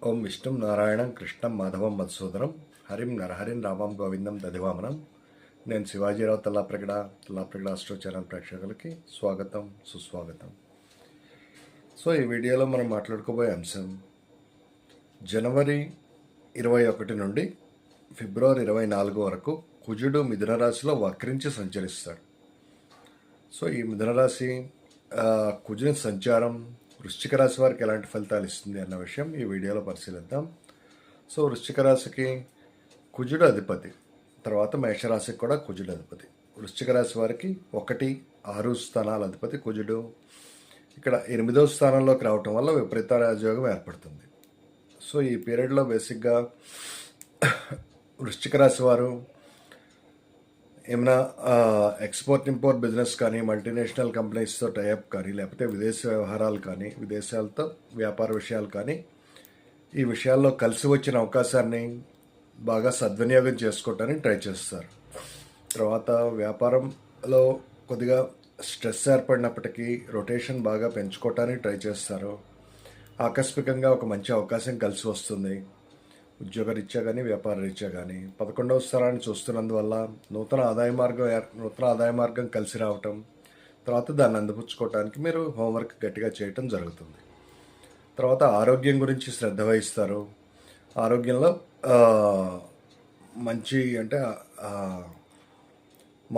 ఓం విష్ణుం నారాయణం కృష్ణం మాధవం మధుసూదనం హరిం నరహరిం రామం గోవిందం దధివామనం. నేను శివాజీరావు తల్లాప్రగడ అస్ట్రో ఛానల్ ప్రేక్షకులకి స్వాగతం సుస్వాగతం. సో ఈ వీడియోలో మనం మాట్లాడుకోబోయే అంశం జనవరి 21 నుండి ఫిబ్రవరి 24 వరకు కుజుడు మిథున రాశిలో వక్రించి సంచరిస్తాడు. సో ఈ మిథున రాశి కుజుని సంచారం వృశ్చిక రాశి వారికి ఎలాంటి ఫలితాలు ఇస్తుంది అన్న విషయం ఈ వీడియోలో పరిశీలిద్దాం. సో వృశ్చిక రాశికి కుజుడు అధిపతి, తర్వాత మేషరాశికి కూడా కుజుడు అధిపతి. వృశ్చిక రాశి వారికి 1, 6 స్థానాల అధిపతి కుజుడు ఇక్కడ 8వ స్థానంలోకి రావటం వల్ల విపరీత రాజయోగం ఏర్పడుతుంది. సో ఈ పీరియడ్లో బేసిక్గా వృశ్చిక రాశి వారు ఏమైనా ఎక్స్పోర్ట్ ఇంపోర్ట్ బిజినెస్ కానీ, మల్టీనేషనల్ కంపెనీస్తో టైఅప్ కానీ, లేకపోతే విదేశీ వ్యవహారాలు కానీ, విదేశాలతో వ్యాపార విషయాలు కానీ, ఈ విషయాల్లో కలిసి వచ్చిన అవకాశాన్ని బాగా సద్వినియోగం చేసుకోవటానికి ట్రై చేస్తారు. తర్వాత వ్యాపారంలో కొద్దిగా స్ట్రెస్ ఏర్పడినప్పటికీ రొటేషన్ బాగా పెంచుకోవటానికి ట్రై చేస్తారు. ఆకస్మికంగా ఒక మంచి అవకాశం కలిసి వస్తుంది. ఉద్యోగరీత్యా కానీ, వ్యాపార రీత్యా కానీ 11వ స్థానాన్ని చూస్తున్నందువల్ల నూతన ఆదాయ మార్గం కలిసి రావటం, తర్వాత దాన్ని అందిపుచ్చుకోవటానికి మీరు హోంవర్క్ గట్టిగా చేయటం జరుగుతుంది. తర్వాత ఆరోగ్యం గురించి శ్రద్ధ వహిస్తారు. ఆరోగ్యంలో మంచి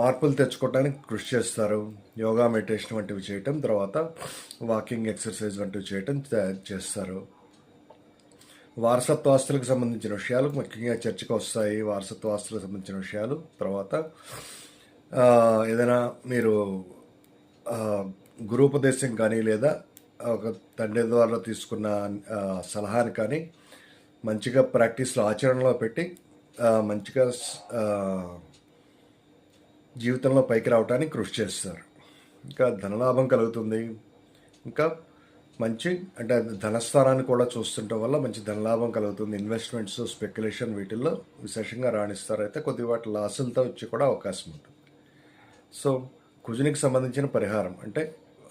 మార్పులు తెచ్చుకోవడానికి కృషి చేస్తారు. యోగా, మెడిటేషన్ వంటివి చేయటం, తర్వాత వాకింగ్, ఎక్సర్సైజ్ వంటివి చేయటం చేస్తారు. వారసత్వ ఆస్తులకు సంబంధించిన విషయాలు ముఖ్యంగా చర్చకు వస్తాయి. వారసత్వ ఆస్తులకు సంబంధించిన విషయాలు, తర్వాత ఏదైనా మీరు గురూపదేశం కానీ, లేదా ఒక తండ్రి ద్వారా తీసుకున్న సలహాని కానీ మంచిగా ప్రాక్టీస్లో ఆచరణలో పెట్టి మంచిగా జీవితంలో పైకి రావడానికి కృషి చేస్తారు. ఇంకా ధనలాభం కలుగుతుంది. ఇంకా మంచి ధనస్థానాన్ని కూడా చూస్తుండటం వల్ల మంచి ధనలాభం కలుగుతుంది. ఇన్వెస్ట్మెంట్స్, స్పెక్యులేషన్ వీటిల్లో విశేషంగా రాణిస్తారు. అయితే కొద్ది వాటి లాసులతో వచ్చి కూడా అవకాశం ఉంటుంది. సో కుజునికి సంబంధించిన పరిహారం అంటే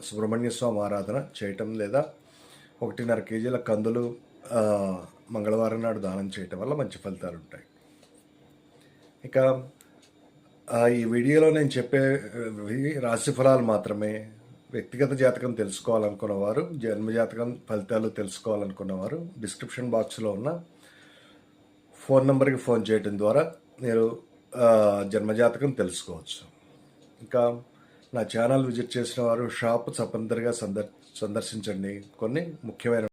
సుబ్రహ్మణ్య స్వామి ఆరాధన చేయటం, లేదా 1.5 కేజీల కందులు మంగళవారం నాడు దానం చేయటం వల్ల మంచి ఫలితాలు ఉంటాయి. ఇక ఈ వీడియోలో నేను చెప్పే రాశి ఫలాలు మాత్రమే. వ్యక్తిగత జాతకం తెలుసుకోవాలనుకున్నవారు, జన్మజాతకం ఫలితాలు తెలుసుకోవాలనుకున్నవారు డిస్క్రిప్షన్ బాక్స్లో ఉన్న ఫోన్ నెంబర్కి ఫోన్ చేయడం ద్వారా మీరు జన్మజాతకం తెలుసుకోవచ్చు. ఇంకా నా ఛానల్ విజిట్ చేసిన వారు షాప్ తప్పనిసరిగా సందర్శించండి. కొన్ని ముఖ్యమైన